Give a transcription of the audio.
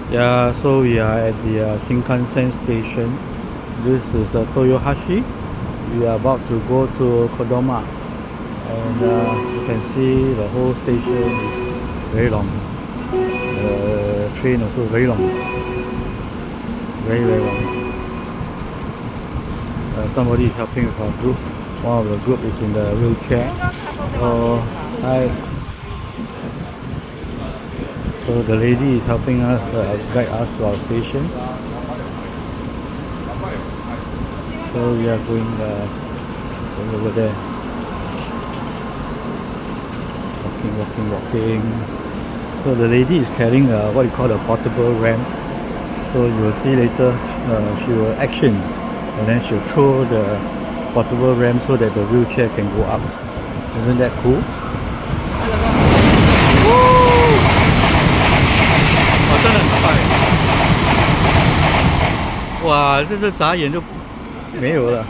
Yeah, so we are at the Shinkansen station. This is Toyohashi. We are about to go to Kodoma, and you can see the whole station is very long. The train also very long, very long. Somebody is helping with our group. One of the group is in the wheelchair. Oh, hi. So the lady is helping us guide us to our station. So we are going over there. Walking. So the lady is carrying what you call a portable ramp. So you will see later she will action, and then she'll throw the portable ramp so that the wheelchair can go up. Isn't that cool? 哇，真的很快！哇，这眨眼就没有了。